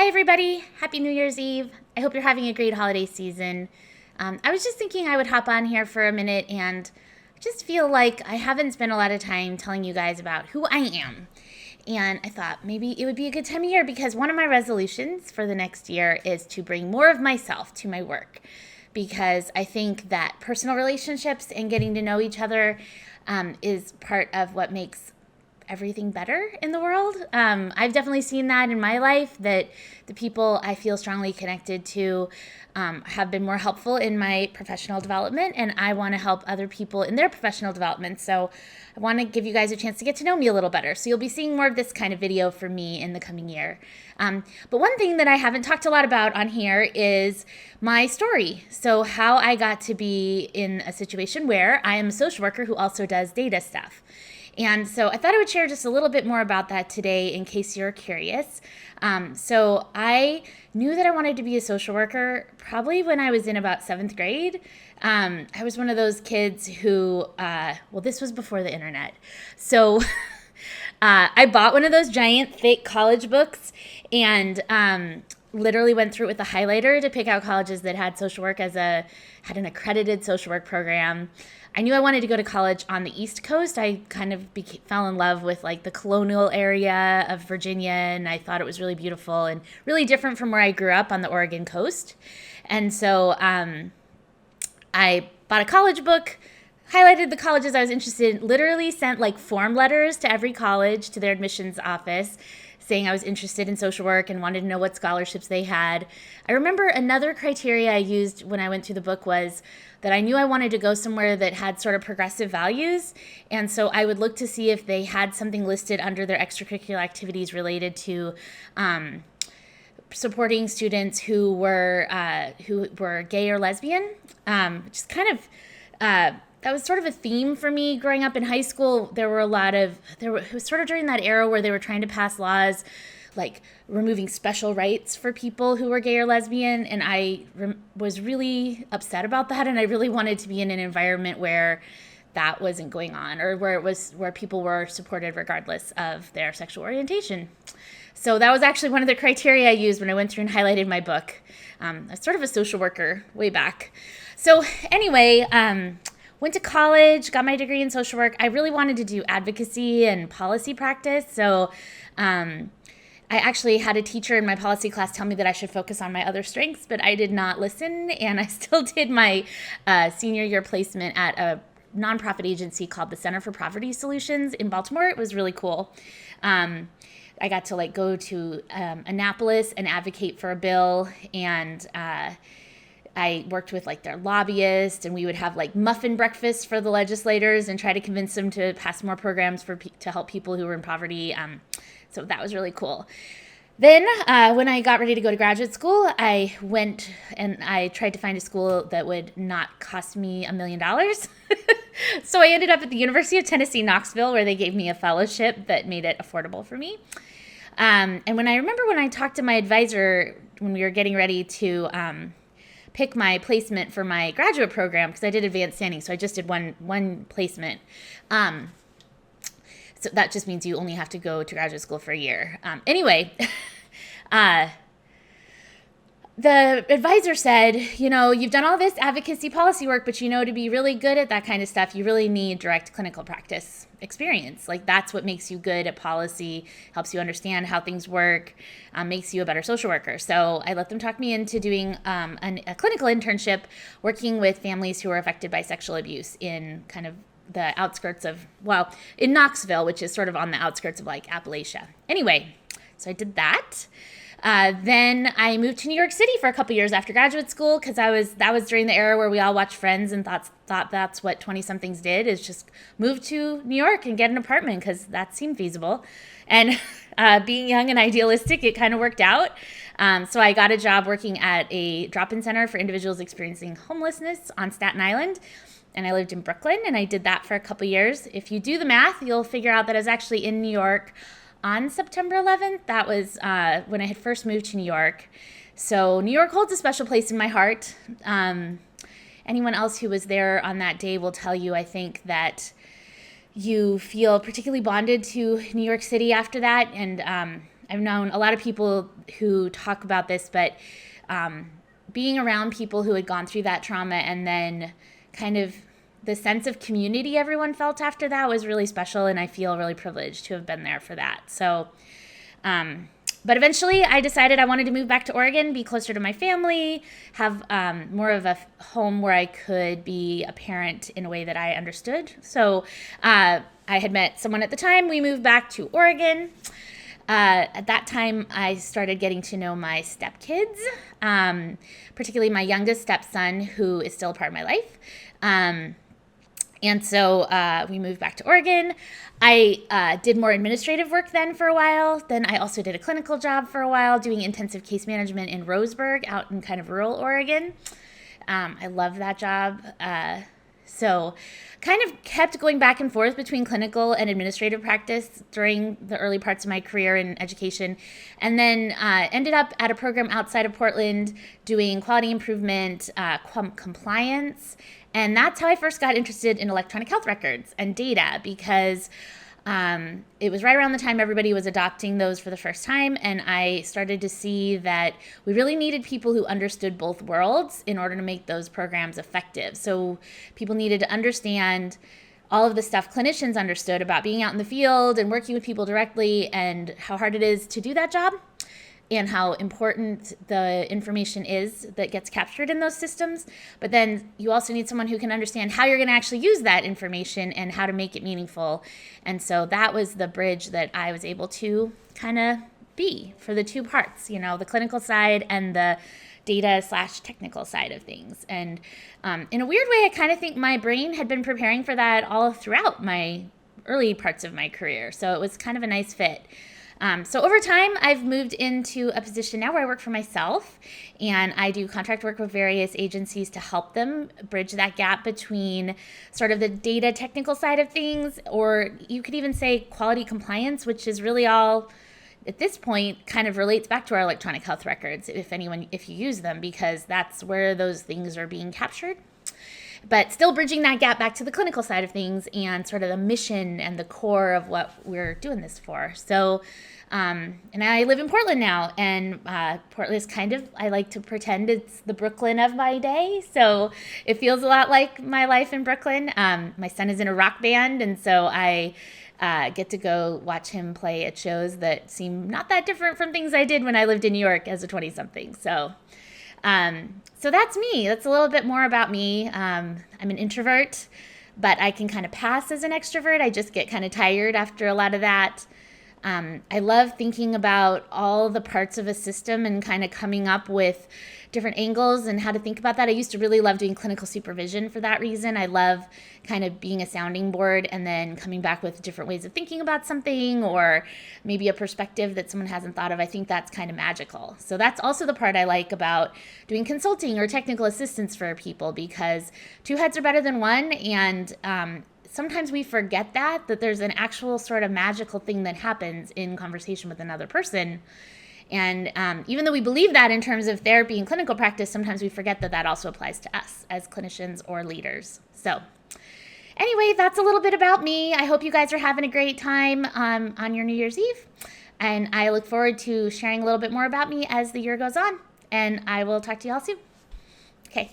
everybody. Happy New Year's Eve. I hope you're having a great holiday season. I was just thinking I would hop on here for a minute and just feel like I haven't spent a lot of time telling you guys about who I am. And I thought maybe it would be a good time of year because one of my resolutions for the next year is to bring more of myself to my work. Because I think that personal relationships and getting to know each other is part of what makes everything better in the world. I've definitely seen that in my life, that the people I feel strongly connected to have been more helpful in my professional development, and I want to help other people in their professional development. So I want to give you guys a chance to get to know me a little better. So you'll be seeing more of this kind of video from me in the coming year. But one thing that I haven't talked a lot about on here is my story. So how I got to be in a situation where I am a social worker who also does data stuff. And so I thought I would share just a little bit more about that today in case you're curious. So I knew that I wanted to be a social worker probably when I was in about 7th grade. I was one of those kids who, this was before the internet. So I bought one of those giant thick college books and literally went through it with a highlighter to pick out colleges that had social work had an accredited social work program. I knew I wanted to go to college on the East Coast. I kind of fell in love with like the colonial area of Virginia, and I thought it was really beautiful and really different from where I grew up on the Oregon coast. And so I bought a college book, highlighted the colleges I was interested in, literally sent like form letters to every college, to their admissions office, saying I was interested in social work and wanted to know what scholarships they had. I remember another criteria I used when I went through the book was that I knew I wanted to go somewhere that had sort of progressive values. And so I would look to see if they had something listed under their extracurricular activities related to supporting students who were gay or lesbian, which is kind of that was sort of a theme for me growing up in high school. It was sort of during that era where they were trying to pass laws like removing special rights for people who were gay or lesbian. And I was really upset about that. And I really wanted to be in an environment where that wasn't going on, or where people were supported regardless of their sexual orientation. So that was actually one of the criteria I used when I went through and highlighted my book. I was sort of a social worker way back. So anyway, went to college, got my degree in social work. I really wanted to do advocacy and policy practice. So I actually had a teacher in my policy class tell me that I should focus on my other strengths, but I did not listen. And I still did my senior year placement at a nonprofit agency called the Center for Poverty Solutions in Baltimore. It was really cool. I got to go to Annapolis and advocate for a bill, and I worked with their lobbyists, and we would have muffin breakfasts for the legislators and try to convince them to pass more programs to help people who were in poverty. So that was really cool. Then when I got ready to go to graduate school, I went and I tried to find a school that would not cost me $1 million. So I ended up at the University of Tennessee, Knoxville, where they gave me a fellowship that made it affordable for me. And when I talked to my advisor when we were getting ready to pick my placement for my graduate program, because I did advanced standing, so I just did one placement. So that just means you only have to go to graduate school for a year. Anyway, the advisor said, you've done all this advocacy policy work, but to be really good at that kind of stuff, you really need direct clinical practice experience. That's what makes you good at policy, helps you understand how things work, makes you a better social worker. So I let them talk me into doing a clinical internship working with families who are affected by sexual abuse in kind of the outskirts of, in Knoxville, which is sort of on the outskirts of Appalachia. Anyway, so I did that. Then I moved to New York City for a couple years after graduate school, because that was during the era where we all watched Friends and thought that's what 20-somethings did, is just move to New York and get an apartment, because that seemed feasible. And being young and idealistic, it kind of worked out. So I got a job working at a drop-in center for individuals experiencing homelessness on Staten Island. And I lived in Brooklyn, and I did that for a couple years. If you do the math, you'll figure out that I was actually in New York on September 11th. That was when I had first moved to New York. So New York holds a special place in my heart. Anyone else who was there on that day will tell you, I think, that you feel particularly bonded to New York City after that. And I've known a lot of people who talk about this, but being around people who had gone through that trauma and then kind of the sense of community everyone felt after that was really special, and I feel really privileged to have been there for that. So, but eventually I decided I wanted to move back to Oregon, be closer to my family, have more of a home where I could be a parent in a way that I understood. So I had met someone at the time. We moved back to Oregon. At that time, I started getting to know my stepkids, particularly my youngest stepson, who is still a part of my life. And so we moved back to Oregon. I did more administrative work then for a while. Then I also did a clinical job for a while, doing intensive case management in Roseburg, out in kind of rural Oregon. I love that job. So kind of kept going back and forth between clinical and administrative practice during the early parts of my career in education, and then ended up at a program outside of Portland doing quality improvement, compliance. And that's how I first got interested in electronic health records and data, because it was right around the time everybody was adopting those for the first time, and I started to see that we really needed people who understood both worlds in order to make those programs effective. So people needed to understand all of the stuff clinicians understood about being out in the field and working with people directly, and how hard it is to do that job, and how important the information is that gets captured in those systems. But then you also need someone who can understand how you're going to actually use that information and how to make it meaningful. And so that was the bridge that I was able to kind of be for the two parts, the clinical side and the data/technical side of things. And in a weird way, I kind of think my brain had been preparing for that all throughout my early parts of my career. So it was kind of a nice fit. So over time, I've moved into a position now where I work for myself, and I do contract work with various agencies to help them bridge that gap between sort of the data technical side of things, or you could even say quality compliance, which is really all, at this point, kind of relates back to our electronic health records, if you use them, because that's where those things are being captured. But still bridging that gap back to the clinical side of things and sort of the mission and the core of what we're doing this for. So, and I live in Portland now, and Portland is kind of, I like to pretend it's the Brooklyn of my day. So it feels a lot like my life in Brooklyn. My son is in a rock band, and so I get to go watch him play at shows that seem not that different from things I did when I lived in New York as a 20-something. So that's me. That's a little bit more about me. I'm an introvert, but I can kind of pass as an extrovert. I just get kind of tired after a lot of that. I love thinking about all the parts of a system and kind of coming up with different angles and how to think about that. I used to really love doing clinical supervision for that reason. I love kind of being a sounding board and then coming back with different ways of thinking about something, or maybe a perspective that someone hasn't thought of. I think that's kind of magical. So that's also the part I like about doing consulting or technical assistance for people, because two heads are better than one, and sometimes we forget that there's an actual sort of magical thing that happens in conversation with another person. And even though we believe that in terms of therapy and clinical practice, sometimes we forget that also applies to us as clinicians or leaders. So anyway, that's a little bit about me. I hope you guys are having a great time on your New Year's Eve. And I look forward to sharing a little bit more about me as the year goes on. And I will talk to you all soon. Okay.